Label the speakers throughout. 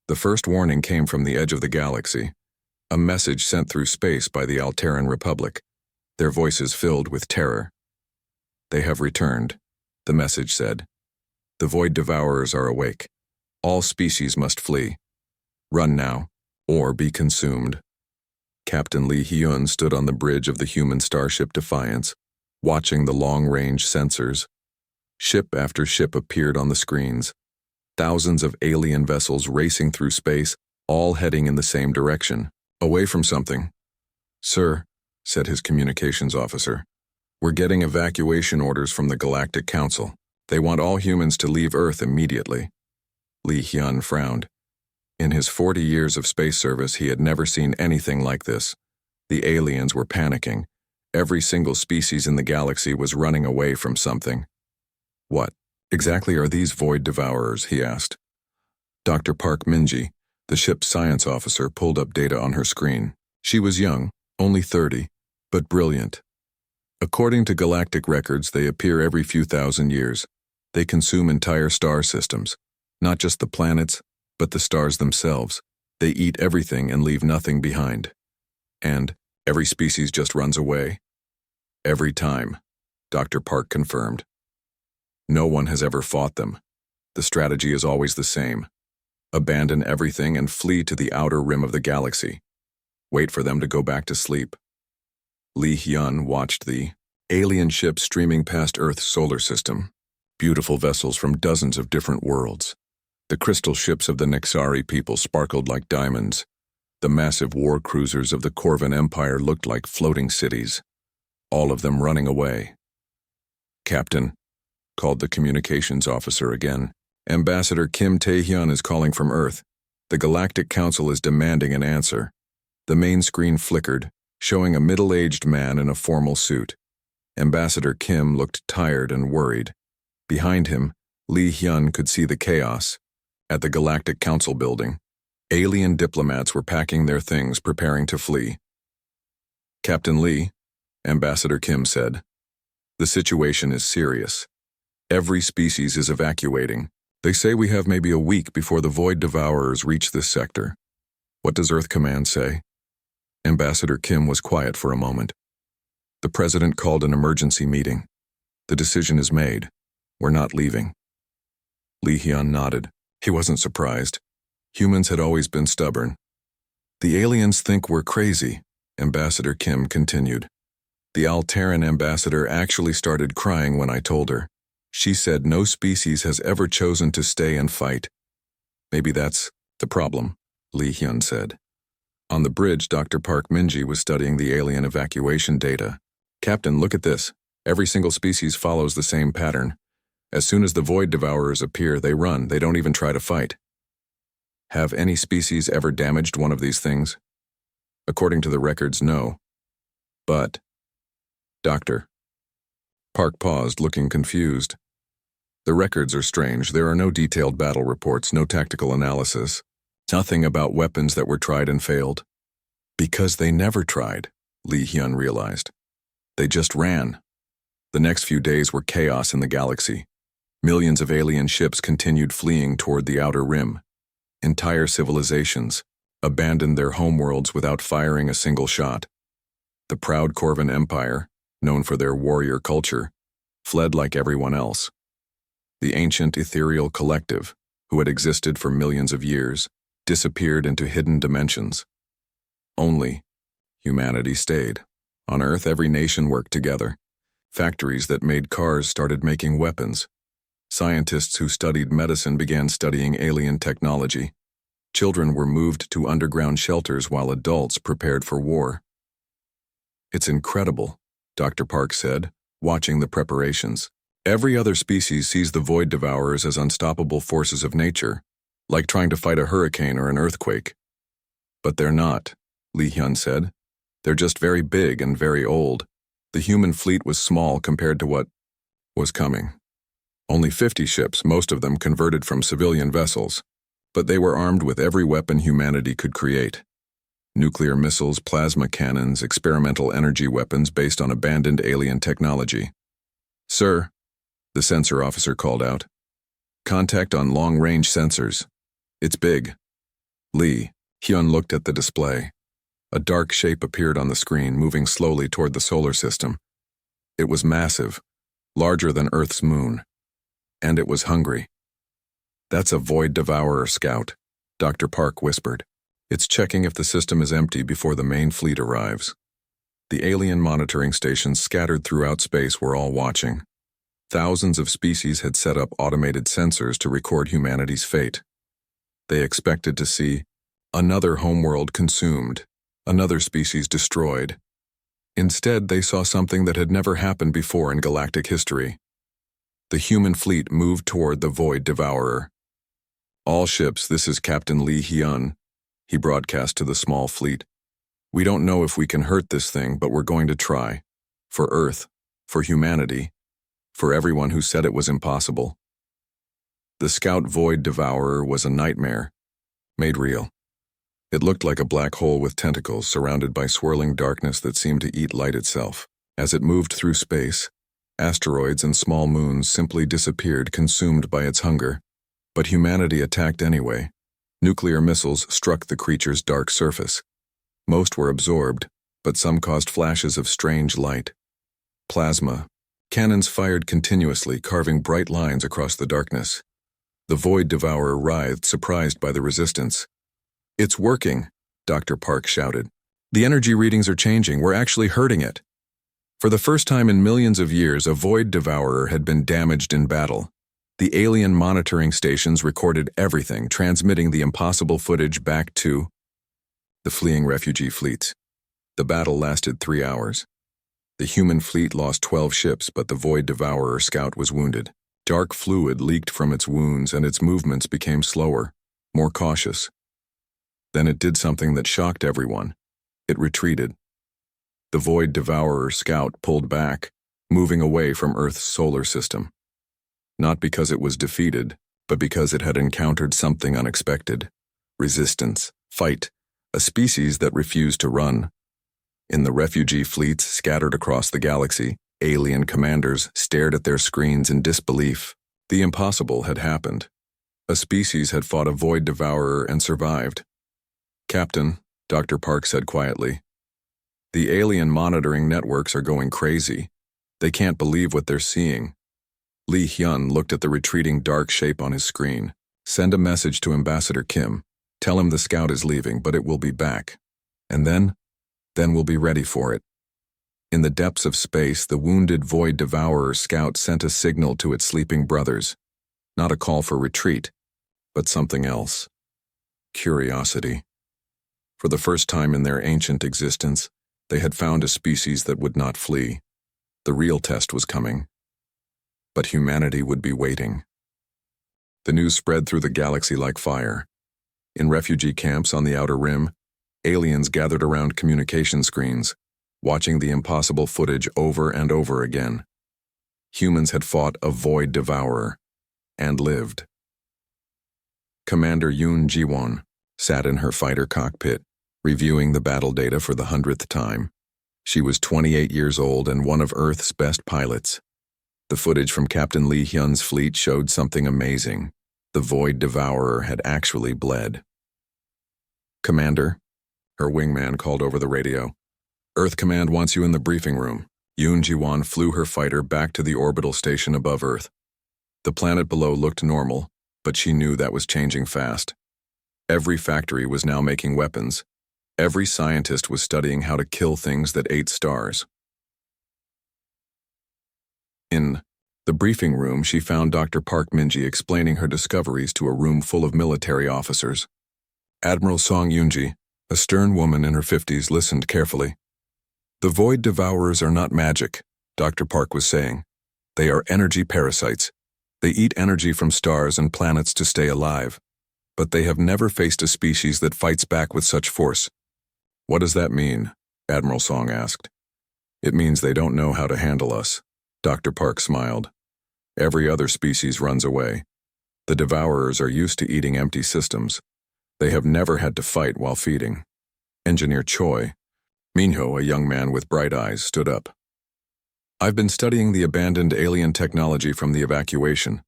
Speaker 1: The first warning came from the edge of the galaxy, a message sent through space by the Alterran Republic, their voices filled with terror. "They have returned," the message said. "The Void Devourers are awake. All species must flee. Run now, or be consumed." Captain Lee Hyun stood on the bridge of the human starship Defiance, watching the long-range sensors. Ship after ship appeared on the screens. Thousands of alien vessels racing through space, all heading in the same direction, away from something. "Sir," said his communications officer, "we're getting evacuation orders from the Galactic Council. They want all humans to leave Earth immediately." Lee Hyun frowned. In his 40 years of space service, he had never seen anything like this. The aliens were panicking. Every single species in the galaxy was running away from something. "What exactly are these Void Devourers?" he asked. Dr. Park Minji, the ship's science officer, pulled up data on her screen. She was young, only 30, but brilliant. "According to galactic records, they appear every few thousand years. They consume entire star systems, not just the planets, but the stars themselves. They eat everything and leave nothing behind. And every species just runs away." "Every time," Dr. Park confirmed. "No one has ever fought them. The strategy is always the same. Abandon everything and flee to the outer rim of the galaxy. Wait for them to go back to sleep." Lee Hyun watched the alien ships streaming past Earth's solar system, beautiful vessels from dozens of different worlds. The crystal ships of the Nexari people sparkled like diamonds. The massive war cruisers of the Corvan Empire looked like floating cities, all of them running away. "Captain," called the communications officer again, "Ambassador Kim Tae-hyun is calling from Earth. The Galactic Council is demanding an answer." The main screen flickered, showing a middle-aged man in a formal suit. Ambassador Kim looked tired and worried. Behind him, Lee Hyun could see the chaos. At the Galactic Council building, alien diplomats were packing their things, preparing to flee. "Captain Lee," Ambassador Kim said, "the situation is serious. Every species is evacuating. They say we have maybe a week before the Void Devourers reach this sector. What does Earth Command say?" Ambassador Kim was quiet for a moment. "The President called an emergency meeting. The decision is made. We're not leaving." Lee Hyun nodded. He wasn't surprised. Humans had always been stubborn. "The aliens think we're crazy," Ambassador Kim continued. "The Alterran ambassador actually started crying when I told her. She said no species has ever chosen to stay and fight." "Maybe that's the problem," Lee Hyun said. On the bridge, Dr. Park Minji was studying the alien evacuation data. "Captain, look at this. Every single species follows the same pattern. As soon as the Void Devourers appear, they run. They don't even try to fight." "Have any species ever damaged one of these things?" "According to the records, no. But..." "Doctor." Park paused, looking confused. "The records are strange. There are no detailed battle reports, no tactical analysis. Nothing about weapons that were tried and failed." "Because they never tried," Lee Hyun realized. "They just ran." The next few days were chaos in the galaxy. Millions of alien ships continued fleeing toward the outer rim. Entire civilizations abandoned their homeworlds without firing a single shot. The proud Corvan Empire, known for their warrior culture, fled like everyone else. The ancient ethereal collective, who had existed for millions of years, disappeared into hidden dimensions. Only humanity stayed. On Earth, every nation worked together. Factories that made cars started making weapons. Scientists who studied medicine began studying alien technology. Children were moved to underground shelters while adults prepared for war. "It's incredible," Dr. Park said, watching the preparations. "Every other species sees the Void Devourers as unstoppable forces of nature, like trying to fight a hurricane or an earthquake. But they're not," Lee Hyun said. "They're just very big and very old. The human fleet was small compared to what was coming. Only 50 ships, most of them converted from civilian vessels, but they were armed with every weapon humanity could create. Nuclear missiles, plasma cannons, experimental energy weapons based on abandoned alien technology." "Sir," the sensor officer called out. "Contact on long-range sensors. It's big. Lee Hyun looked at the display. A dark shape appeared on the screen, moving slowly toward the solar system. It was massive, larger than Earth's moon. And it was hungry. "That's a Void Devourer scout," Dr. Park whispered. "It's checking if the system is empty before the main fleet arrives." The alien monitoring stations scattered throughout space were all watching. Thousands of species had set up automated sensors to record humanity's fate. They expected to see another homeworld consumed, another species destroyed. Instead, they saw something that had never happened before in galactic history. The human fleet moved toward the Void Devourer. "All ships, this is Captain Lee Hyun," he broadcast to the small fleet. "We don't know if we can hurt this thing, but we're going to try. For Earth, for humanity, for everyone who said it was impossible." The scout Void Devourer was a nightmare, made real. It looked like a black hole with tentacles surrounded by swirling darkness that seemed to eat light itself. As it moved through space, asteroids and small moons simply disappeared, consumed by its hunger. But humanity attacked anyway. Nuclear missiles struck the creature's dark surface. Most were absorbed, but some caused flashes of strange light. Plasma. Cannons fired continuously, carving bright lines across the darkness. The Void Devourer writhed, surprised by the resistance. "It's working," Dr. Park shouted. "The energy readings are changing. We're actually hurting it." For the first time in millions of years, a Void Devourer had been damaged in battle. The alien monitoring stations recorded everything, transmitting the impossible footage back to the fleeing refugee fleets. The battle lasted 3 hours. The human fleet lost 12 ships, but the Void Devourer scout was wounded. Dark fluid leaked from its wounds, and its movements became slower, more cautious. Then it did something that shocked everyone. It retreated. The Void Devourer scout pulled back, moving away from Earth's solar system. Not because it was defeated, but because it had encountered something unexpected. Resistance, fight, a species that refused to run. In the refugee fleets scattered across the galaxy, alien commanders stared at their screens in disbelief. The impossible had happened. A species had fought a Void Devourer and survived. "Captain," Dr. Park said quietly, "the alien monitoring networks are going crazy. They can't believe what they're seeing." Lee Hyun looked at the retreating dark shape on his screen. "Send a message to Ambassador Kim. Tell him the scout is leaving, but it will be back. And then we'll be ready for it." In the depths of space, the wounded Void Devourer scout sent a signal to its sleeping brothers. Not a call for retreat, but something else. Curiosity. For the first time in their ancient existence, they had found a species that would not flee. The real test was coming. But humanity would be waiting. The news spread through the galaxy like fire. In refugee camps on the outer rim, aliens gathered around communication screens, watching the impossible footage over and over again. Humans had fought a Void Devourer, and lived. Commander Yoon Ji-won sat in her fighter cockpit, reviewing the battle data for the 100th time. She was 28 years old and one of Earth's best pilots. The footage from Captain Lee Hyun's fleet showed something amazing. The Void Devourer had actually bled. "Commander," her wingman called over the radio. "Earth Command wants you in the briefing room." Yoon Ji-won flew her fighter back to the orbital station above Earth. The planet below looked normal, but she knew that was changing fast. Every factory was now making weapons. Every scientist was studying how to kill things that ate stars. In the briefing room, she found Dr. Park Min-ji explaining her discoveries to a room full of military officers. Admiral Song Yoon-ji, a stern woman in her 50s, listened carefully. "The Void Devourers are not magic," Dr. Park was saying. "They are energy parasites. They eat energy from stars and planets to stay alive. But they have never faced a species that fights back with such force." "What does that mean?" Admiral Song asked. "It means they don't know how to handle us." Dr. Park smiled. "Every other species runs away. The Devourers are used to eating empty systems. They have never had to fight while feeding." Engineer Choi, Minho, a young man with bright eyes, stood up. "I've been studying the abandoned alien technology from the evacuation.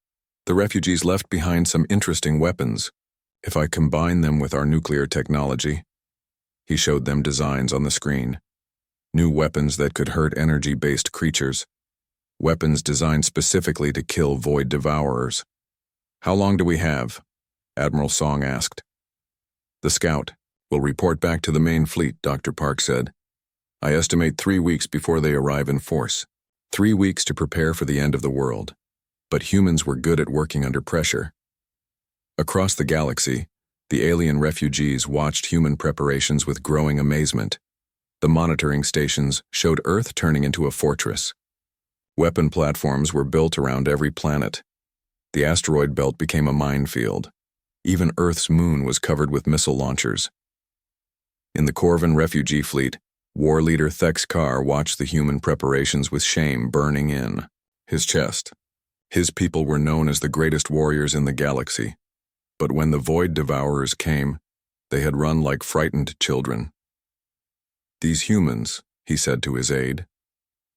Speaker 1: The refugees left behind some interesting weapons. If I combine them with our nuclear technology, he showed them designs on the screen. New weapons that could hurt energy-based creatures. Weapons designed specifically to kill Void Devourers. How long do we have? Admiral Song asked. The scout will report back to the main fleet, Dr. Park said. I estimate 3 weeks before they arrive in force. 3 weeks to prepare for the end of the world. But humans were good at working under pressure. Across the galaxy, the alien refugees watched human preparations with growing amazement. The monitoring stations showed Earth turning into a fortress. Weapon platforms were built around every planet. The asteroid belt became a minefield. Even Earth's moon was covered with missile launchers. In the Corvan refugee fleet, war leader Thex Carr watched the human preparations with shame burning in his chest. His people were known as the greatest warriors in the galaxy. But when the Void Devourers came, they had run like frightened children. These humans, he said to his aide,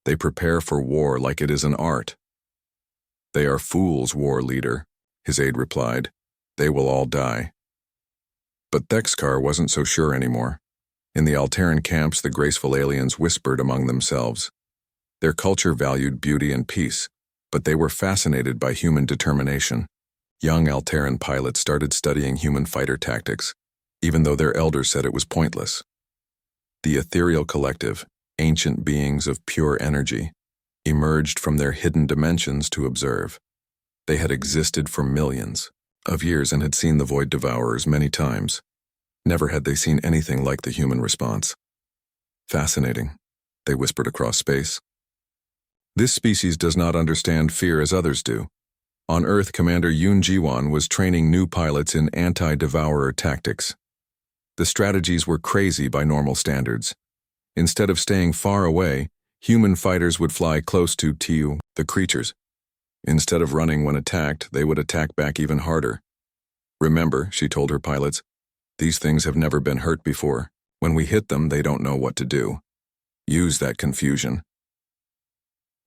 Speaker 1: they prepare for war like it is an art. They are fools, war leader, his aide replied. They will all die. But Thexkar wasn't so sure anymore. In the Alteran camps, the graceful aliens whispered among themselves. Their culture valued beauty and peace, but they were fascinated by human determination. Young Alteran pilots started studying human fighter tactics, even though their elders said it was pointless. The ethereal collective, ancient beings of pure energy, emerged from their hidden dimensions to observe. They had existed for millions of years and had seen the Void Devourers many times. Never had they seen anything like the human response. Fascinating, they whispered across space. This species does not understand fear as others do. On Earth, Commander Yoon Jiwon was training new pilots in anti-devourer tactics. The strategies were crazy by normal standards. Instead of staying far away, human fighters would fly close to the creatures. Instead of running when attacked, they would attack back even harder. Remember, she told her pilots, these things have never been hurt before. When we hit them, they don't know what to do. Use that confusion.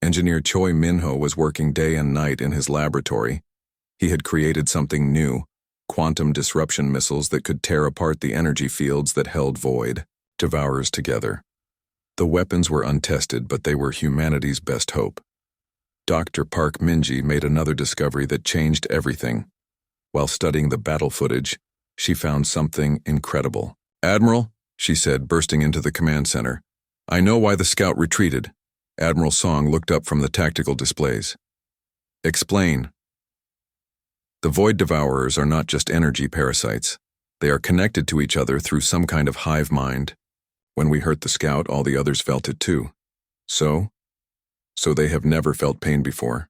Speaker 1: Engineer Choi Minho was working day and night in his laboratory. He had created something new, quantum disruption missiles that could tear apart the energy fields that held Void Devourers together. The weapons were untested, but they were humanity's best hope. Dr. Park Minji made another discovery that changed everything. While studying the battle footage, she found something incredible. Admiral, she said, bursting into the command center, I know why the scout retreated. Admiral Song looked up from the tactical displays. Explain. The Void Devourers are not just energy parasites. They are connected to each other through some kind of hive mind. When we hurt the scout, all the others felt it too. So they have never felt pain before.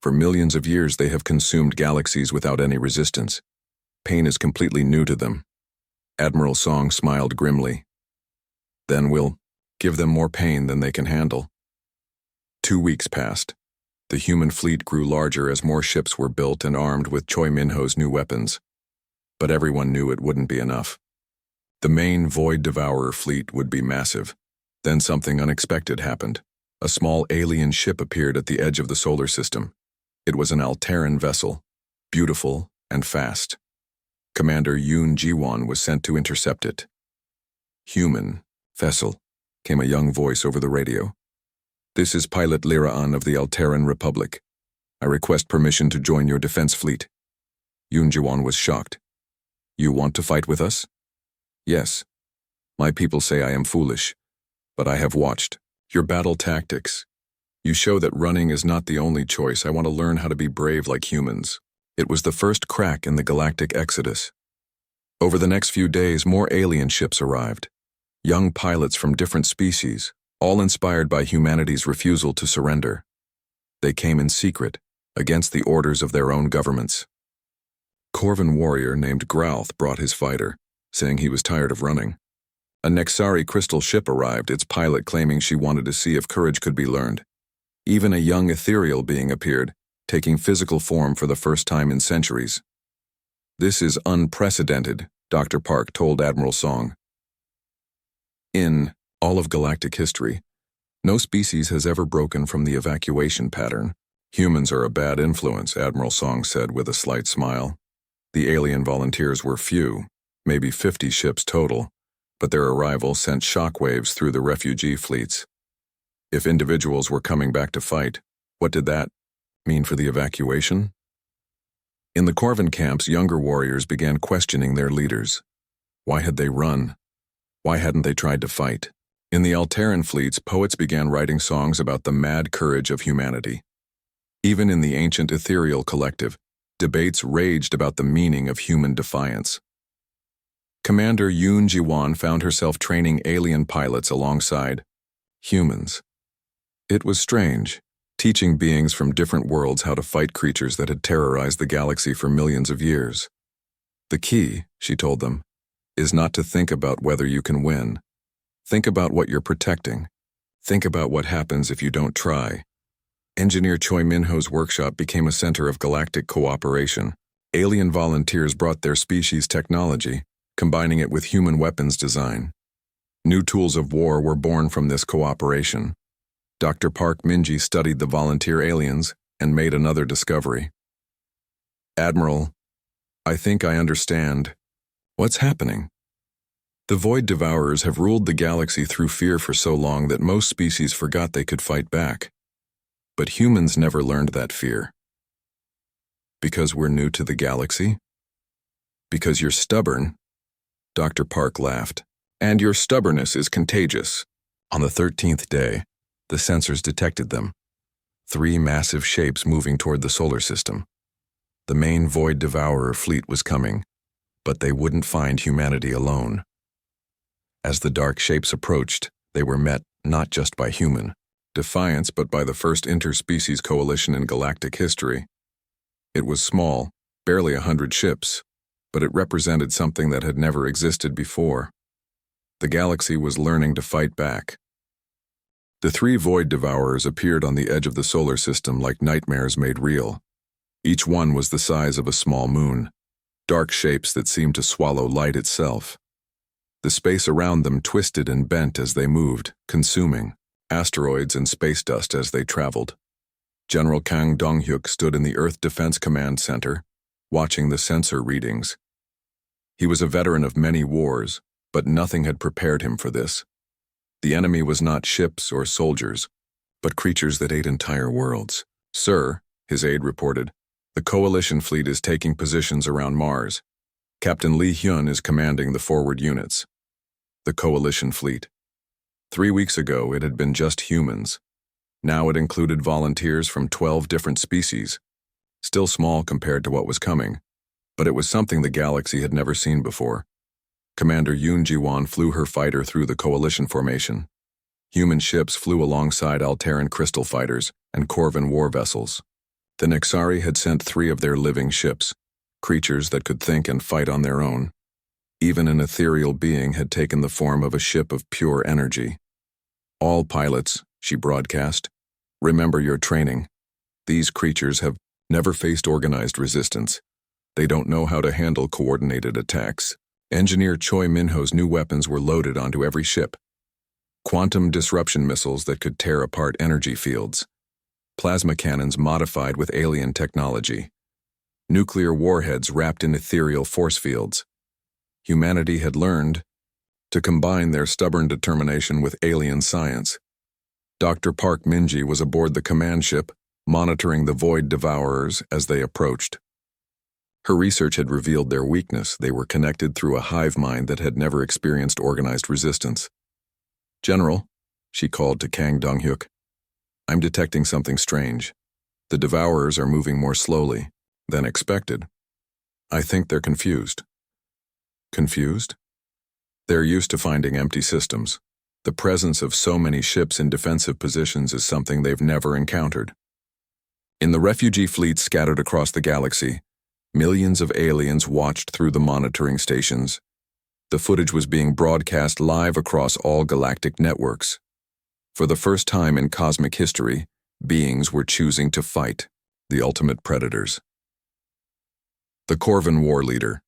Speaker 1: For millions of years, they have consumed galaxies without any resistance. Pain is completely new to them. Admiral Song smiled grimly. Then we'll give them more pain than they can handle. 2 weeks passed. The human fleet grew larger as more ships were built and armed with Choi Minho's new weapons. But everyone knew it wouldn't be enough. The main Void Devourer fleet would be massive. Then something unexpected happened. A small alien ship appeared at the edge of the solar system. It was an Alteran vessel, beautiful and fast. Commander Yoon Jiwon was sent to intercept it. Human vessel, came a young voice over the radio. This is Pilot Liraan of the Alteran Republic. I request permission to join your defense fleet. Yoon Jiwon was shocked. You want to fight with us? Yes. My people say I am foolish, but I have watched your battle tactics. You show that running is not the only choice. I want to learn how to be brave like humans. It was the first crack in the galactic exodus. Over the next few days, more alien ships arrived. Young pilots from different species, all inspired by humanity's refusal to surrender. They came in secret, against the orders of their own governments. Corvan warrior named Grauth brought his fighter, saying he was tired of running. A Nexari crystal ship arrived, its pilot claiming she wanted to see if courage could be learned. Even a young ethereal being appeared, taking physical form for the first time in centuries. This is unprecedented, Dr. Park told Admiral Song. In all of galactic history, no species has ever broken from the evacuation pattern. Humans are a bad influence, Admiral Song said with a slight smile. The alien volunteers were few, maybe 50 ships total, but their arrival sent shockwaves through the refugee fleets. If individuals were coming back to fight, what did that mean for the evacuation? In the Corvin camps, younger warriors began questioning their leaders. Why had they run? Why hadn't they tried to fight? In the Alteran fleets, poets began writing songs about the mad courage of humanity. Even in the ancient ethereal collective, debates raged about the meaning of human defiance. Commander Yoon Ji-won found herself training alien pilots alongside humans. It was strange, teaching beings from different worlds how to fight creatures that had terrorized the galaxy for millions of years. The key, she told them, is not to think about whether you can win. Think about what you're protecting. Think about what happens if you don't try. Engineer Choi Min-ho's workshop became a center of galactic cooperation. Alien volunteers brought their species' technology, combining it with human weapons design. New tools of war were born from this cooperation. Dr. Park Min-ji studied the volunteer aliens and made another discovery. Admiral, I think I understand. What's happening? The Void Devourers have ruled the galaxy through fear for so long that most species forgot they could fight back. But humans never learned that fear. Because we're new to the galaxy? Because you're stubborn? Dr. Park laughed. And your stubbornness is contagious. On the 13th day, the sensors detected them. 3 massive shapes moving toward the solar system. The main Void Devourer fleet was coming, but they wouldn't find humanity alone. As the dark shapes approached, they were met not just by human defiance, but by the first interspecies coalition in galactic history. It was small, barely 100 ships, but it represented something that had never existed before. The galaxy was learning to fight back. The 3 Void Devourers appeared on the edge of the solar system like nightmares made real. Each one was the size of a small moon, dark shapes that seemed to swallow light itself. The space around them twisted and bent as they moved, consuming asteroids and space dust as they traveled. General Kang Dong-hyuk stood in the Earth Defense Command Center, watching the sensor readings. He was a veteran of many wars, but nothing had prepared him for this. The enemy was not ships or soldiers, but creatures that ate entire worlds. Sir, his aide reported, the coalition fleet is taking positions around Mars. Captain Lee Hyun is commanding the forward units. The coalition fleet. 3 weeks ago, it had been just humans. Now it included volunteers from 12 different species. Still small compared to what was coming, but it was something the galaxy had never seen before. Commander Yoon Ji-won flew her fighter through the coalition formation. Human ships flew alongside Alteran crystal fighters and Corvin war vessels. The Nexari had sent 3 of their living ships, creatures that could think and fight on their own. Even an ethereal being had taken the form of a ship of pure energy. All pilots, she broadcast, remember your training. These creatures have never faced organized resistance. They don't know how to handle coordinated attacks. Engineer Choi Min-ho's new weapons were loaded onto every ship. Quantum disruption missiles that could tear apart energy fields. Plasma cannons modified with alien technology. Nuclear warheads wrapped in ethereal force fields. Humanity had learned to combine their stubborn determination with alien science. Dr. Park Min-ji was aboard the command ship, monitoring the Void Devourers as they approached. Her research had revealed their weakness. They were connected through a hive mind that had never experienced organized resistance. General, she called to Kang Dong-hyuk, I'm detecting something strange. The Devourers are moving more slowly than expected. I think they're confused. Confused? They're used to finding empty systems. The presence of so many ships in defensive positions is something they've never encountered. In the refugee fleets scattered across the galaxy, millions of aliens watched through the monitoring stations. The footage was being broadcast live across all galactic networks. For the first time in cosmic history, beings were choosing to fight, the ultimate predators. The Corvin war leader,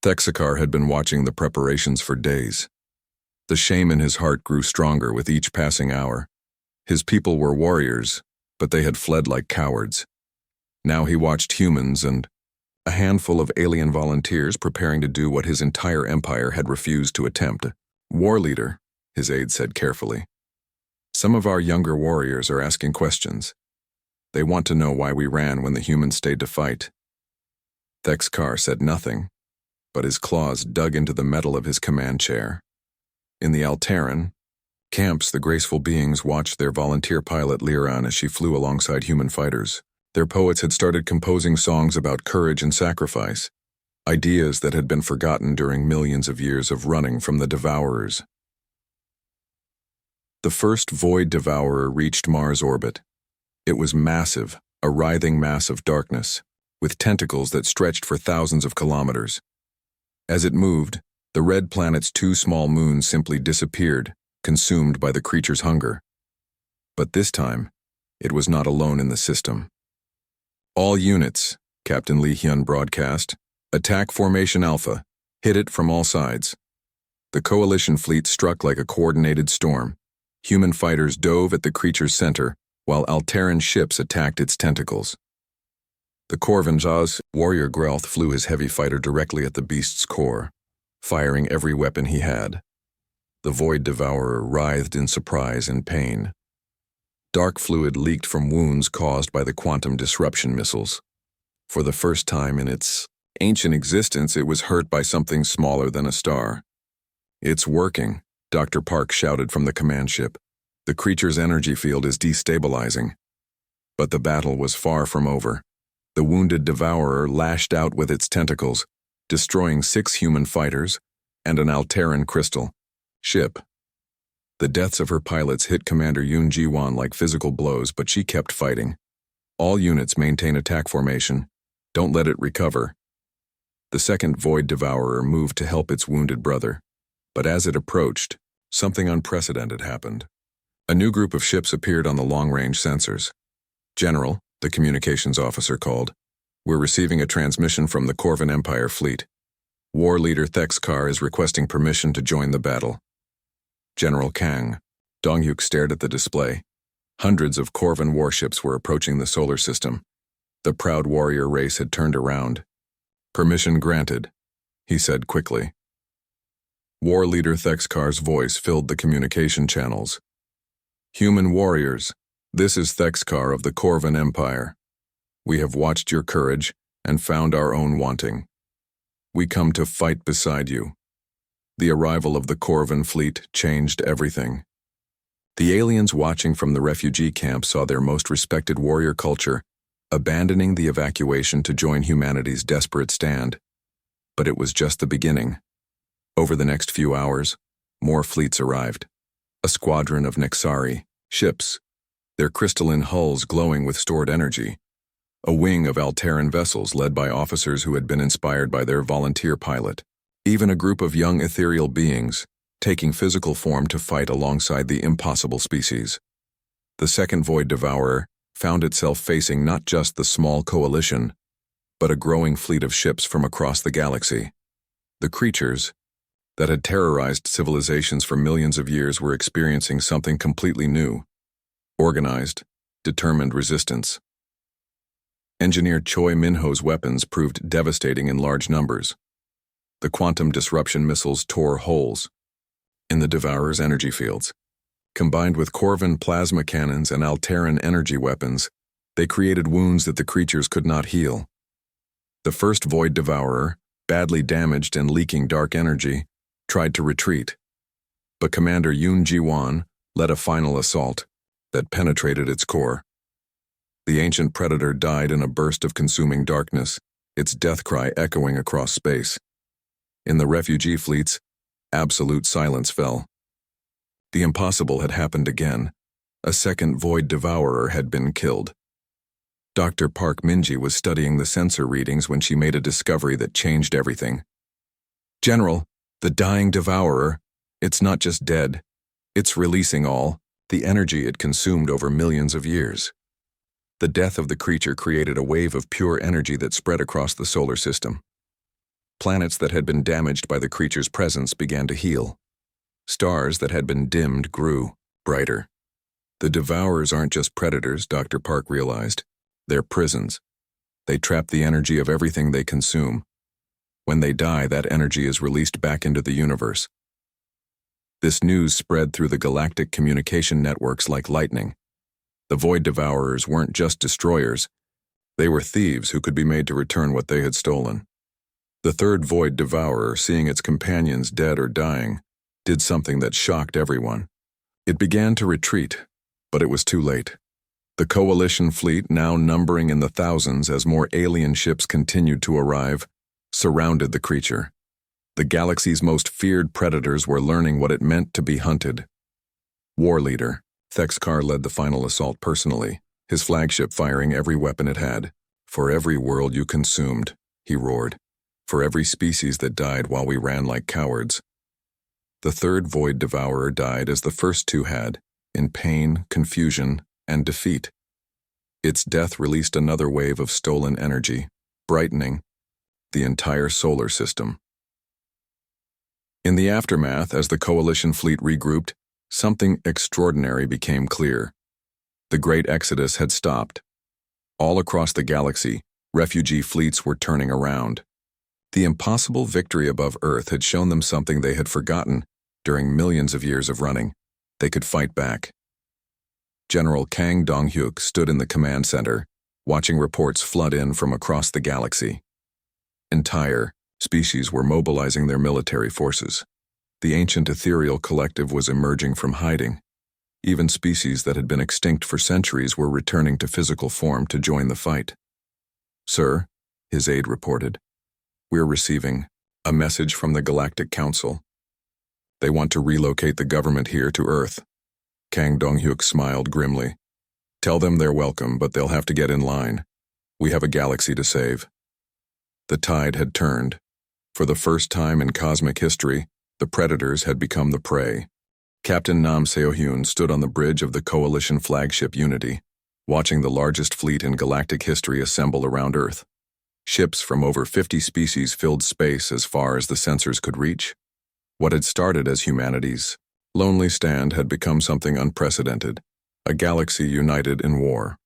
Speaker 1: Thexakar, had been watching the preparations for days. The shame in his heart grew stronger with each passing hour. His people were warriors, but they had fled like cowards. Now he watched humans and A handful of alien volunteers preparing to do what his entire empire had refused to attempt. War leader, his aide said carefully. Some of our younger warriors are asking questions. They want to know why we ran when the humans stayed to fight. Thexkar said nothing, but his claws dug into the metal of his command chair. In the Altaran camps, the graceful beings watched their volunteer pilot Liran as she flew alongside human fighters. Their poets had started composing songs about courage and sacrifice, ideas that had been forgotten during millions of years of running from the Devourers. The first Void Devourer reached Mars' orbit. It was massive, a writhing mass of darkness, with tentacles that stretched for thousands of kilometers. As it moved, the red planet's two small moons simply disappeared, consumed by the creature's hunger. But this time, it was not alone in the system. All units, Captain Lee Hyun broadcast, attack Formation Alpha, hit it from all sides. The coalition fleet struck like a coordinated storm. Human fighters dove at the creature's center, while Altaran ships attacked its tentacles. The Corvan Jaz warrior Grelth flew his heavy fighter directly at the beast's core, firing every weapon he had. The Void Devourer writhed in surprise and pain. Dark fluid leaked from wounds caused by the quantum disruption missiles. For the first time in its ancient existence, it was hurt by something smaller than a star. "It's working," Dr. Park shouted from the command ship. "The creature's energy field is destabilizing." But the battle was far from over. The wounded Devourer lashed out with its tentacles, destroying 6 human fighters and an Altaran crystal ship. The deaths of her pilots hit Commander Yoon Ji-won like physical blows, but she kept fighting. "All units maintain attack formation. Don't let it recover." The second Void Devourer moved to help its wounded brother. But as it approached, something unprecedented happened. A new group of ships appeared on the long-range sensors. "General," the communications officer called, "we're receiving a transmission from the Corvan Empire fleet. War leader Thexkar is requesting permission to join the battle." "General Kang." Dong-hyuk stared at the display. Hundreds of Corvan warships were approaching the solar system. The proud warrior race had turned around. "Permission granted," he said quickly. War leader Thexkar's voice filled the communication channels. "Human warriors, this is Thexkar of the Corvan Empire. We have watched your courage and found our own wanting. We come to fight beside you." The arrival of the Corvan fleet changed everything. The aliens watching from the refugee camp saw their most respected warrior culture abandoning the evacuation to join humanity's desperate stand. But it was just the beginning. Over the next few hours, more fleets arrived. A squadron of Nexari ships, their crystalline hulls glowing with stored energy. A wing of Altaran vessels led by officers who had been inspired by their volunteer pilot. Even a group of young ethereal beings, taking physical form to fight alongside the impossible species. The second Void Devourer found itself facing not just the small coalition, but a growing fleet of ships from across the galaxy. The creatures that had terrorized civilizations for millions of years were experiencing something completely new. Organized, determined resistance. Engineer Choi Min-ho's weapons proved devastating in large numbers. The quantum disruption missiles tore holes in the Devourer's energy fields. Combined with Corvan plasma cannons and Altaran energy weapons, they created wounds that the creatures could not heal. The first Void Devourer, badly damaged and leaking dark energy, tried to retreat. But Commander Yoon Ji-won led a final assault that penetrated its core. The ancient predator died in a burst of consuming darkness, its death cry echoing across space. In the refugee fleets, absolute silence fell. The impossible had happened again. A second Void Devourer had been killed. Dr. Park Minji was studying the sensor readings when she made a discovery that changed everything. "General, the dying Devourer, it's not just dead. It's releasing all the energy it consumed over millions of years." The death of the creature created a wave of pure energy that spread across the solar system. Planets that had been damaged by the creature's presence began to heal. Stars that had been dimmed grew brighter. The Devourers aren't just predators, Dr. Park realized. They're prisons. They trap the energy of everything they consume. When they die, that energy is released back into the universe. This news spread through the galactic communication networks like lightning. The Void Devourers weren't just destroyers. They were thieves who could be made to return what they had stolen. The third Void Devourer, seeing its companions dead or dying, did something that shocked everyone. It began to retreat, but it was too late. The Coalition fleet, now numbering in the thousands as more alien ships continued to arrive, surrounded the creature. The galaxy's most feared predators were learning what it meant to be hunted. War Leader Thexkar led the final assault personally, his flagship firing every weapon it had. "For every world you consumed," he roared. "For every species that died while we ran like cowards." The third Void Devourer died as the first two had, in pain, confusion, and defeat. Its death released another wave of stolen energy, brightening the entire solar system. In the aftermath, as the Coalition fleet regrouped, something extraordinary became clear. The Great Exodus had stopped. All across the galaxy, refugee fleets were turning around. The impossible victory above Earth had shown them something they had forgotten during millions of years of running. They could fight back. General Kang Dong-hyuk stood in the command center, watching reports flood in from across the galaxy. Entire species were mobilizing their military forces. The ancient ethereal collective was emerging from hiding. Even species that had been extinct for centuries were returning to physical form to join the fight. "Sir," his aide reported, "we're receiving a message from the Galactic Council. They want to relocate the government here to Earth." Kang Dong-hyuk smiled grimly. "Tell them they're welcome, but they'll have to get in line. We have a galaxy to save." The tide had turned. For the first time in cosmic history, the predators had become the prey. Captain Nam Seo-hyun stood on the bridge of the Coalition flagship Unity, watching the largest fleet in galactic history assemble around Earth. Ships from over 50 species filled space as far as the sensors could reach. What had started as humanity's lonely stand had become something unprecedented, a galaxy united in war.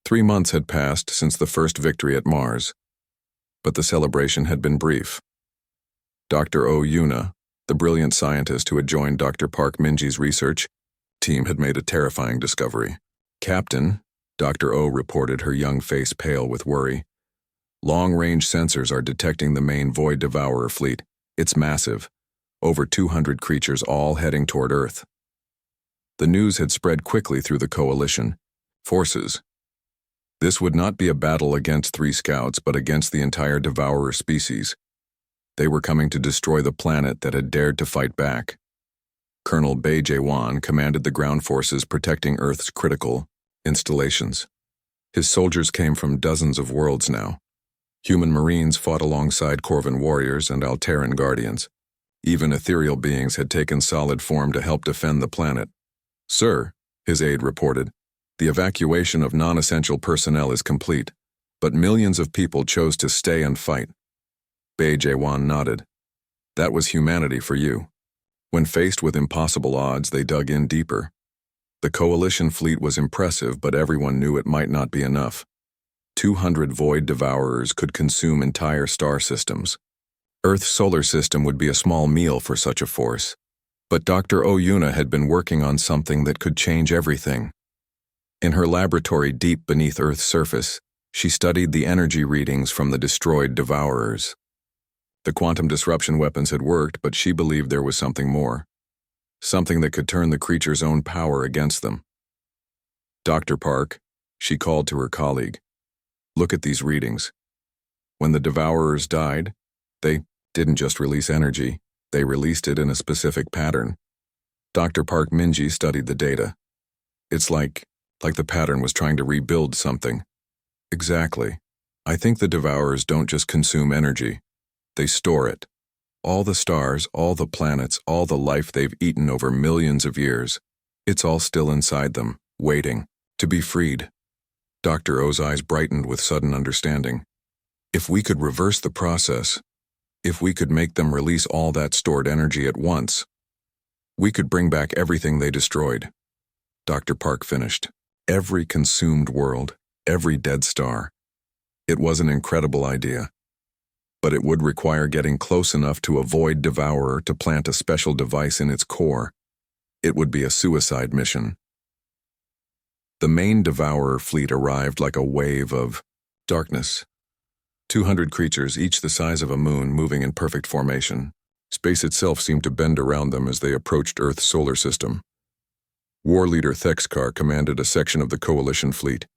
Speaker 1: 3 months had passed since the first victory at Mars, but the celebration had been brief. Dr. Oh Yuna, the brilliant scientist who had joined Dr. Park Minji's research team, had made a terrifying discovery. "Captain," Dr. Oh reported, her young face pale with worry, "long-range sensors are detecting the main Void Devourer fleet. It's massive. Over 200 creatures all heading toward Earth." The news had spread quickly through the Coalition forces. This would not be a battle against 3 scouts, but against the entire Devourer species. They were coming to destroy the planet that had dared to fight back. Colonel Bae Jae-won commanded the ground forces protecting Earth's critical installations. His soldiers came from dozens of worlds now. Human Marines fought alongside Corvan warriors and Alteran guardians. Even ethereal beings had taken solid form to help defend the planet. "Sir," his aide reported, "the evacuation of non-essential personnel is complete, but millions of people chose to stay and fight." Bae Jae-won nodded. "That was humanity for you." When faced with impossible odds, they dug in deeper. The Coalition fleet was impressive, but everyone knew it might not be enough. 200 Void Devourers could consume entire star systems. Earth's solar system would be a small meal for such a force. But Dr. Oh Yuna had been working on something that could change everything. In her laboratory deep beneath Earth's surface, she studied the energy readings from the destroyed Devourers. The quantum disruption weapons had worked, but she believed there was something more. Something that could turn the creature's own power against them. "Dr. Park," she called to her colleague, "look at these readings. When the Devourers died, they didn't just release energy, they released it in a specific pattern." Dr. Park Minji studied the data. "It's like the pattern was trying to rebuild something." "Exactly. I think the Devourers don't just consume energy. They store it. All the stars, all the planets, all the life they've eaten over millions of years. It's all still inside them, waiting to be freed." Dr. O's eyes brightened with sudden understanding. "If we could reverse the process, if we could make them release all that stored energy at once, we could bring back everything they destroyed." Dr. Park finished. "Every consumed world, every dead star, It was an incredible idea, but it would require getting close enough to avoid Devourer to plant a special device in its core. It would be a suicide mission. The main Devourer fleet arrived like a wave of darkness. 200 creatures, each the size of a moon, moving in perfect formation. Space itself seemed to bend around them as they approached Earth's solar system. War leader Thexkar commanded a section of the Coalition fleet.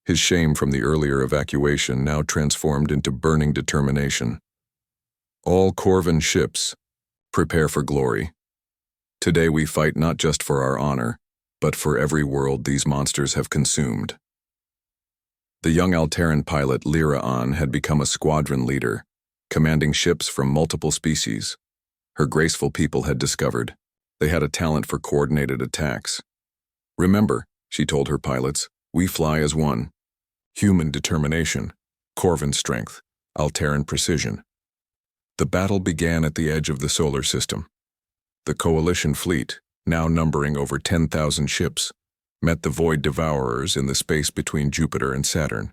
Speaker 1: His shame from the earlier evacuation now transformed into burning determination. All Corvin ships, prepare for glory. Today we fight not just for our honor, but for every world these monsters have consumed. The young Alteran pilot Lyra An had become a squadron leader, commanding ships from multiple species. Her graceful people had discovered they had a talent for coordinated attacks. Remember, she told her pilots, we fly as one. Human determination, Corvin strength, Alteran precision. The battle began at the edge of the solar system. The Coalition fleet, now numbering over 10,000 ships, met the Void Devourers in the space between Jupiter and Saturn.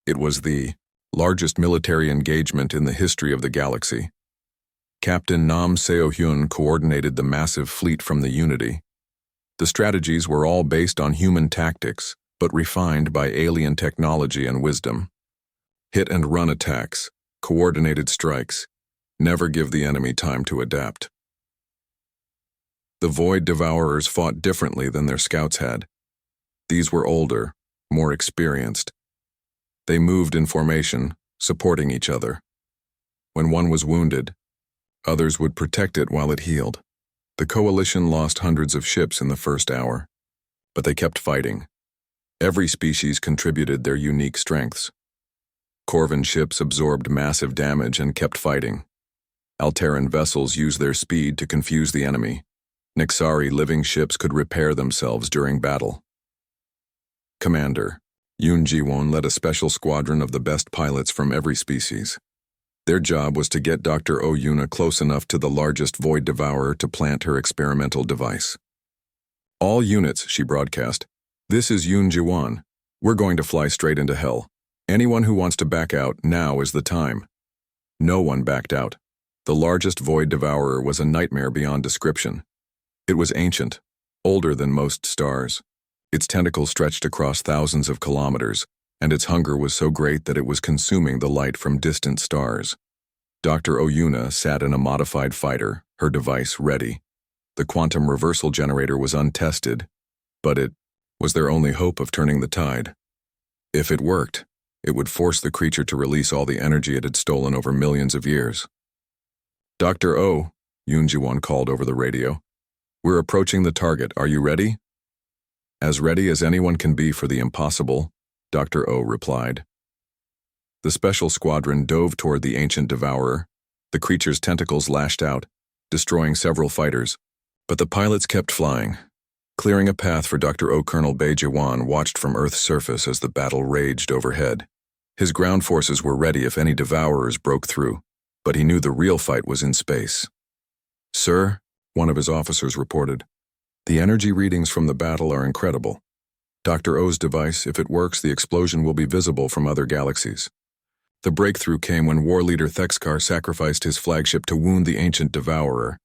Speaker 1: It was the largest military engagement in the history of the galaxy. Captain Nam Seo-hyun coordinated the massive fleet from the Unity. The strategies were all based on human tactics, but refined by alien technology and wisdom. Hit-and-run attacks, coordinated strikes, never give the enemy time to adapt. The Void Devourers fought differently than their scouts had. These were older, more experienced. They moved in formation, supporting each other. When one was wounded, others would protect it while it healed. The Coalition lost hundreds of ships in the first hour, but they kept fighting. Every species contributed their unique strengths. Corvin ships absorbed massive damage and kept fighting. Alteran vessels used their speed to confuse the enemy. Nixari living ships could repair themselves during battle. Commander Yoon Ji-won led a special squadron of the best pilots from every species. Their job was to get Dr. Oh Yuna close enough to the largest Void Devourer to plant her experimental device. All units, she broadcast. This is Yoon Ji-won. We're going to fly straight into hell. Anyone who wants to back out, now is the time. No one backed out. The largest Void Devourer was a nightmare beyond description. It was ancient, older than most stars. Its tentacles stretched across thousands of kilometers, and its hunger was so great that it was consuming the light from distant stars. Dr. Oyuna sat in a modified fighter, her device ready. The quantum reversal generator was untested, but it was their only hope of turning the tide. If it worked, it would force the creature to release all the energy it had stolen over millions of years. Dr. O, Yoon Ji-won called over the radio. We're approaching the target. Are you ready? As ready as anyone can be for the impossible, Dr. O replied. The special squadron dove toward the ancient devourer. The creature's tentacles lashed out, destroying several fighters, but the pilots kept flying. Clearing a path for Dr. O, Colonel Bae Jawan watched from Earth's surface as the battle raged overhead. His ground forces were ready if any devourers broke through, but he knew the real fight was in space. Sir, one of his officers reported, the energy readings from the battle are incredible. Dr. O's device, if it works, the explosion will be visible from other galaxies. The breakthrough came when war leader Thexkar sacrificed his flagship to wound the ancient devourer.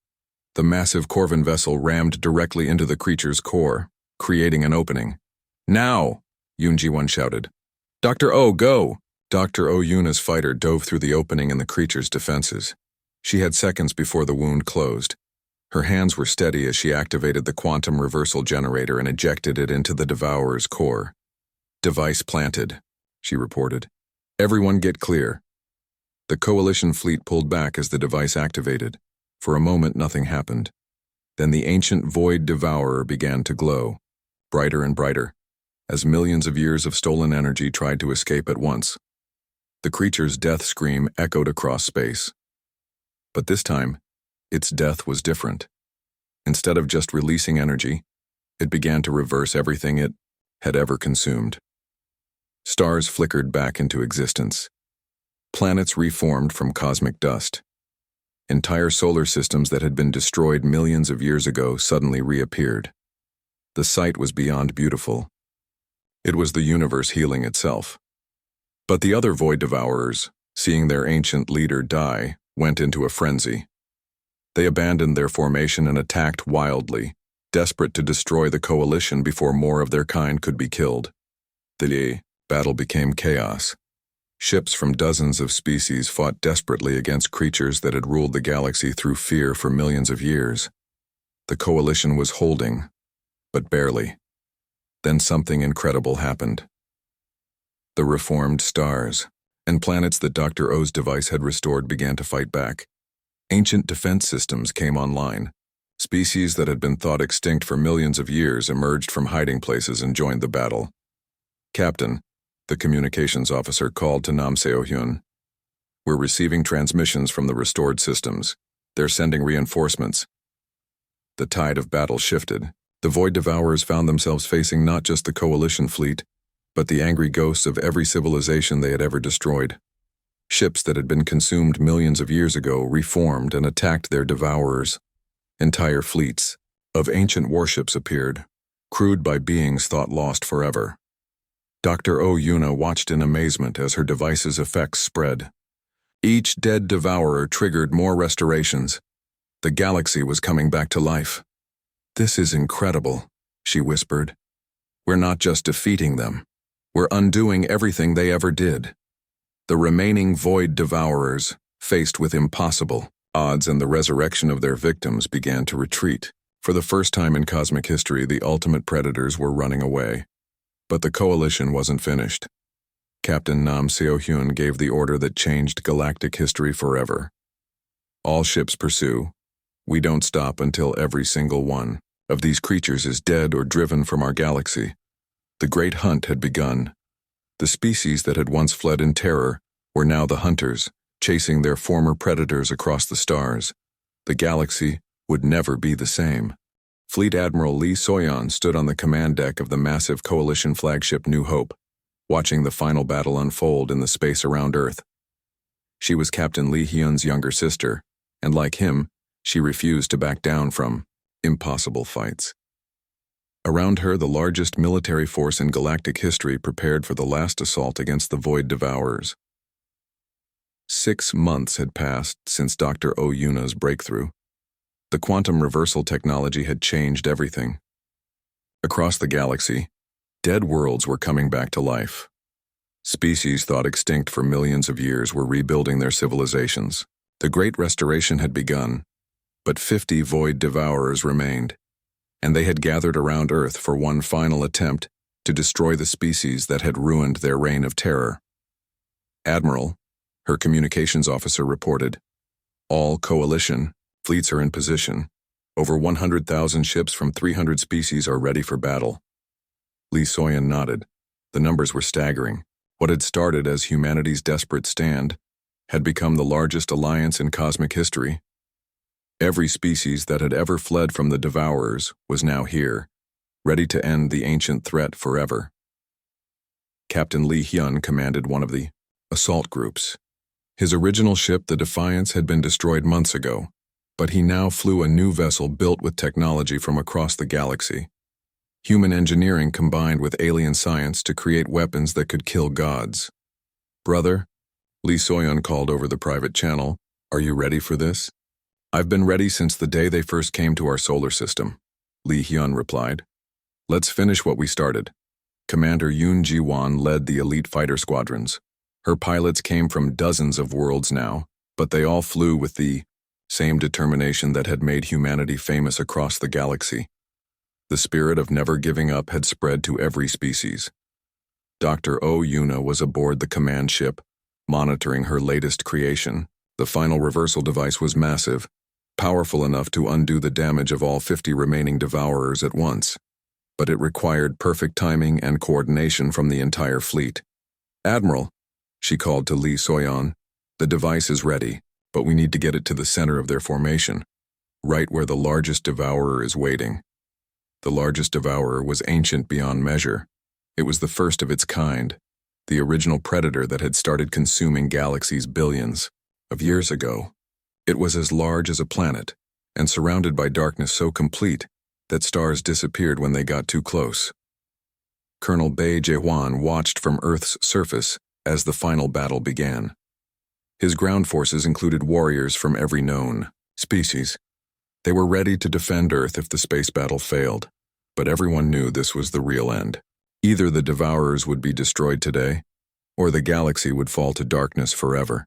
Speaker 1: The massive Corvin vessel rammed directly into the creature's core, creating an opening. Now! Yoon Ji-won shouted. Dr. O, go! Dr. O Yuna's fighter dove through the opening in the creature's defenses. She had seconds before the wound closed. Her hands were steady as she activated the quantum reversal generator and ejected it into the devourer's core. Device planted, she reported. Everyone get clear. The Coalition fleet pulled back as the device activated. For a moment, nothing happened. Then the ancient Void Devourer began to glow, brighter and brighter, as millions of years of stolen energy tried to escape at once. The creature's death scream echoed across space. But this time, its death was different. Instead of just releasing energy, it began to reverse everything it had ever consumed. Stars flickered back into existence. Planets reformed from cosmic dust. Entire solar systems that had been destroyed millions of years ago suddenly reappeared. The sight was beyond beautiful. It was the universe healing itself. But the other Void Devourers, seeing their ancient leader die, went into a frenzy. They abandoned their formation and attacked wildly, desperate to destroy the coalition before more of their kind could be killed. The battle became chaos. Ships from dozens of species fought desperately against creatures that had ruled the galaxy through fear for millions of years. The coalition was holding, but barely. Then something incredible happened. The reformed stars and planets that Dr. O's device had restored began to fight back. Ancient defense systems came online. Species that had been thought extinct for millions of years emerged from hiding places and joined the battle. Captain, the communications officer called to Nam Seo-hyun. We're receiving transmissions from the restored systems. They're sending reinforcements. The tide of battle shifted. The Void Devourers found themselves facing not just the coalition fleet, but the angry ghosts of every civilization they had ever destroyed. Ships that had been consumed millions of years ago reformed and attacked their devourers. Entire fleets of ancient warships appeared, crewed by beings thought lost forever. Dr. O. Yuna watched in amazement as her device's effects spread. Each dead devourer triggered more restorations. The galaxy was coming back to life. "This is incredible," she whispered. "We're not just defeating them. We're undoing everything they ever did." The remaining Void Devourers, faced with impossible odds and the resurrection of their victims, began to retreat. For the first time in cosmic history, the ultimate predators were running away. But the coalition wasn't finished. Captain Nam Seo-hyun gave the order that changed galactic history forever. "All ships pursue. We don't stop until every single one of these creatures is dead or driven from our galaxy." The great hunt had begun. The species that had once fled in terror were now the hunters, chasing their former predators across the stars. The galaxy would never be the same. Fleet Admiral Lee Soyeon stood on the command deck of the massive coalition flagship New Hope, watching the final battle unfold in the space around Earth. She was Captain Lee Hyun's younger sister, and like him, she refused to back down from impossible fights. Around her, the largest military force in galactic history prepared for the last assault against the Void Devourers. 6 months had passed since Dr. O. Yuna's breakthrough. The quantum reversal technology had changed everything. Across the galaxy, dead worlds were coming back to life. Species thought extinct for millions of years were rebuilding their civilizations. The Great Restoration had begun, but 50 Void Devourers remained, and they had gathered around Earth for one final attempt to destroy the species that had ruined their reign of terror. "Admiral," her communications officer reported, "all coalition fleets are in position. Over 100,000 ships from 300 species are ready for battle." Lee Soyeon nodded. The numbers were staggering. What had started as humanity's desperate stand had become the largest alliance in cosmic history. Every species that had ever fled from the Devourers was now here, ready to end the ancient threat forever. Captain Lee Hyun commanded one of the assault groups. His original ship, the Defiance, had been destroyed months ago, but he now flew a new vessel built with technology from across the galaxy. Human engineering combined with alien science to create weapons that could kill gods. "Brother," Lee Soyeon called over the private channel, "are you ready for this?" "I've been ready since the day they first came to our solar system," Lee Hyun replied. "Let's finish what we started." Commander Yoon Ji-won led the elite fighter squadrons. Her pilots came from dozens of worlds now, but they all flew with the same determination that had made humanity famous across the galaxy. The spirit of never giving up had spread to every species. Dr. O. Yuna was aboard the command ship, monitoring her latest creation. The final reversal device was massive, powerful enough to undo the damage of all 50 remaining Devourers at once. But it required perfect timing and coordination from the entire fleet. "Admiral," she called to Lee Soyeon, "the device is ready, but we need to get it to the center of their formation, right where the largest Devourer is waiting." The largest Devourer was ancient beyond measure. It was the first of its kind, the original predator that had started consuming galaxies billions of years ago. It was as large as a planet, and surrounded by darkness so complete that stars disappeared when they got too close. Colonel Bae Jae-hwan watched from Earth's surface as the final battle began. His ground forces included warriors from every known species. They were ready to defend Earth if the space battle failed, but everyone knew this was the real end. Either the Devourers would be destroyed today, or the galaxy would fall to darkness forever.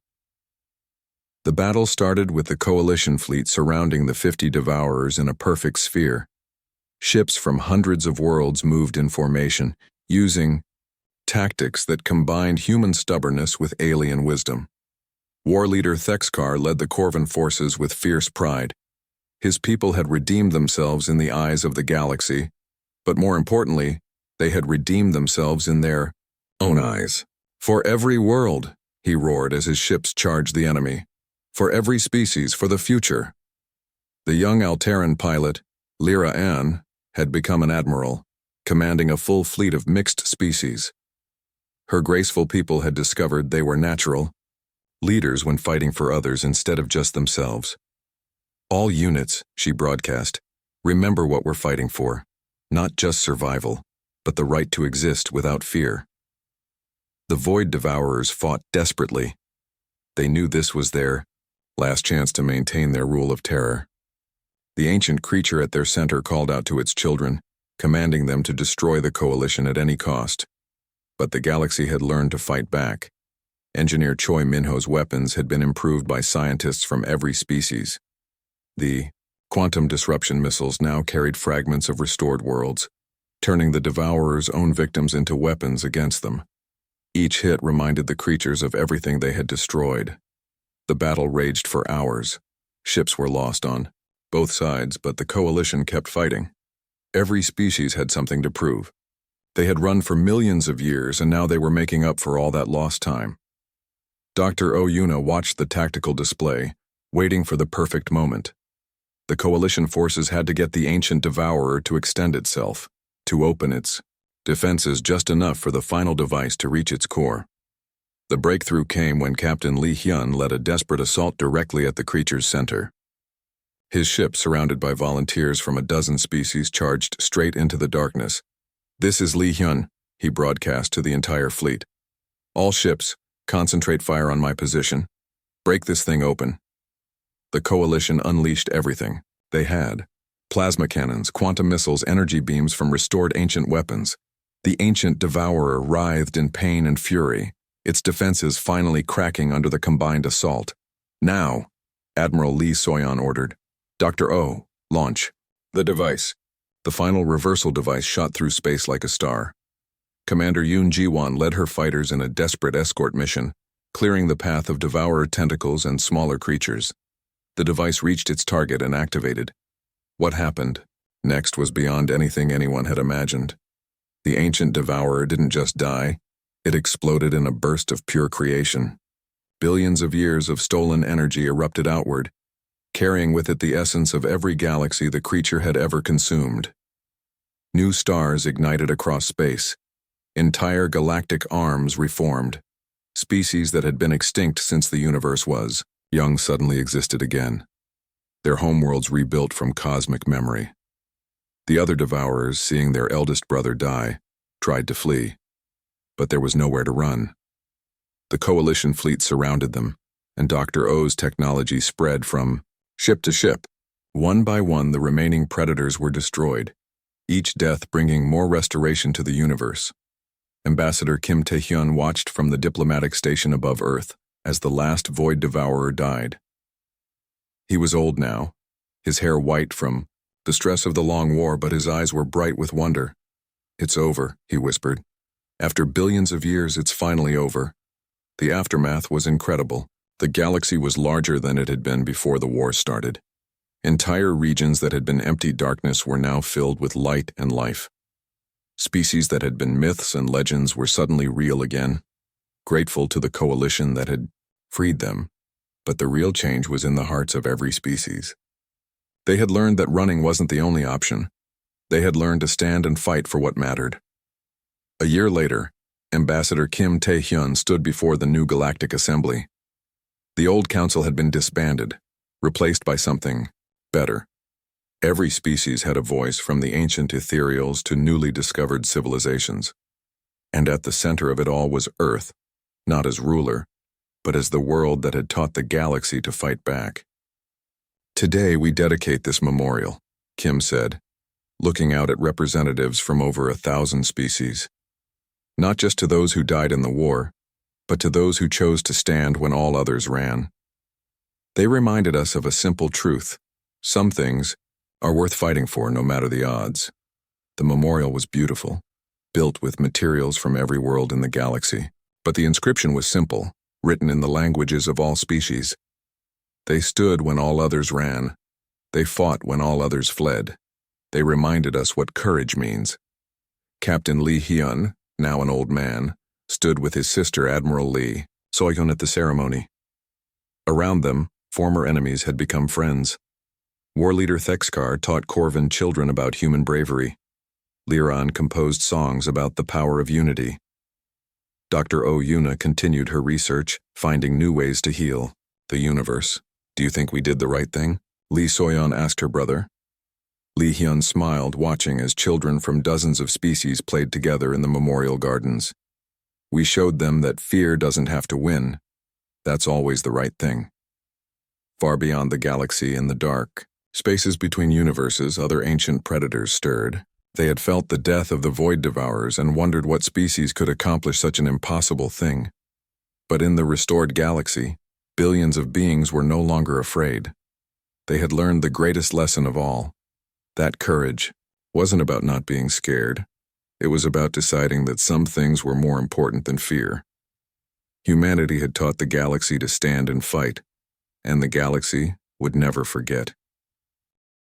Speaker 1: The battle started with the Coalition fleet surrounding the 50 Devourers in a perfect sphere. Ships from hundreds of worlds moved in formation, using tactics that combined human stubbornness with alien wisdom. War leader Thexkar led the Corvan forces with fierce pride. His people had redeemed themselves in the eyes of the galaxy, but more importantly, they had redeemed themselves in their own eyes. For every world, he roared as his ships charged the enemy. For every species, for the future. The young Alteran pilot, Lyra Ann, had become an admiral, commanding a full fleet of mixed species. Her graceful people had discovered they were natural leaders when fighting for others instead of just themselves. All units, she broadcast, remember what we're fighting for. Not just survival, but the right to exist without fear. The Void Devourers fought desperately. They knew this was their last chance to maintain their rule of terror. The ancient creature at their center called out to its children, commanding them to destroy the Coalition at any cost. But the galaxy had learned to fight back. Engineer Choi Minho's weapons had been improved by scientists from every species. The quantum disruption missiles now carried fragments of restored worlds, turning the Devourers' own victims into weapons against them. Each hit reminded the creatures of everything they had destroyed. The battle raged for hours. Ships were lost on both sides, but the Coalition kept fighting. Every species had something to prove. They had run for millions of years, and now they were making up for all that lost time. Dr. Oyuna watched the tactical display, waiting for the perfect moment. The Coalition forces had to get the ancient Devourer to extend itself, to open its defenses just enough for the final device to reach its core. The breakthrough came when Captain Lee Hyun led a desperate assault directly at the creature's center. His ship, surrounded by volunteers from a dozen species, charged straight into the darkness. "This is Lee Hyun," he broadcast to the entire fleet. "All ships, concentrate fire on my position. Break this thing open." The Coalition unleashed everything they had. Plasma cannons, quantum missiles, energy beams from restored ancient weapons. The ancient Devourer writhed in pain and fury, its defenses finally cracking under the combined assault. "Now," Admiral Lee Soyon ordered. "Dr. O, launch." The device. The final reversal device shot through space like a star. Commander Yoon Ji-won led her fighters in a desperate escort mission, clearing the path of Devourer tentacles and smaller creatures. The device reached its target and activated. What happened next was beyond anything anyone had imagined. The ancient Devourer didn't just die, it exploded in a burst of pure creation. Billions of years of stolen energy erupted outward, carrying with it the essence of every galaxy the creature had ever consumed. New stars ignited across space. Entire galactic arms reformed. Species that had been extinct since the universe was young suddenly existed again. Their homeworlds rebuilt from cosmic memory. The other Devourers, seeing their eldest brother die, tried to flee. But there was nowhere to run. The Coalition fleet surrounded them, and Dr. O's technology spread from ship to ship. One by one, the remaining predators were destroyed, each death bringing more restoration to the universe. Ambassador Kim Tae-hyun watched from the diplomatic station above Earth as the last Void Devourer died. He was old now, his hair white from the stress of the long war, but his eyes were bright with wonder. "It's over," he whispered. "After billions of years, it's finally over." The aftermath was incredible. The galaxy was larger than it had been before the war started. Entire regions that had been empty darkness were now filled with light and life. Species that had been myths and legends were suddenly real again, grateful to the Coalition that had freed them. But the real change was in the hearts of every species. They had learned that running wasn't the only option. They had learned to stand and fight for what mattered. A year later, Ambassador Kim Tae-hyun stood before the new Galactic Assembly. The old council had been disbanded, replaced by something better. Every species had a voice, from the ancient ethereals to newly discovered civilizations. And at the center of it all was Earth, not as ruler, but as the world that had taught the galaxy to fight back. Today we dedicate this memorial, Kim said, looking out at representatives from over 1,000 species. Not just to those who died in the war, but to those who chose to stand when all others ran. They reminded us of a simple truth: some things are worth fighting for no matter the odds. The memorial was beautiful, built with materials from every world in the galaxy, but the inscription was simple, written in the languages of all species. They stood when all others ran. They fought when all others fled. They reminded us what courage means. Captain Lee Hyun, now an old man, stood with his sister Admiral Lee, Soyun at the ceremony. Around them, former enemies had become friends. War leader Thexkar taught Corvin children about human bravery. Liran composed songs about the power of unity. Dr. O. Yuna continued her research, finding new ways to heal the universe. Do you think we did the right thing? Lee Soyun asked her brother. Lee Hyun smiled, watching as children from dozens of species played together in the memorial gardens. We showed them that fear doesn't have to win. That's always the right thing. Far beyond the galaxy in the dark, spaces between universes, other ancient predators stirred. They had felt the death of the Void Devourers and wondered what species could accomplish such an impossible thing. But in the restored galaxy, billions of beings were no longer afraid. They had learned the greatest lesson of all. That courage wasn't about not being scared. It was about deciding that some things were more important than fear. Humanity had taught the galaxy to stand and fight, and the galaxy would never forget.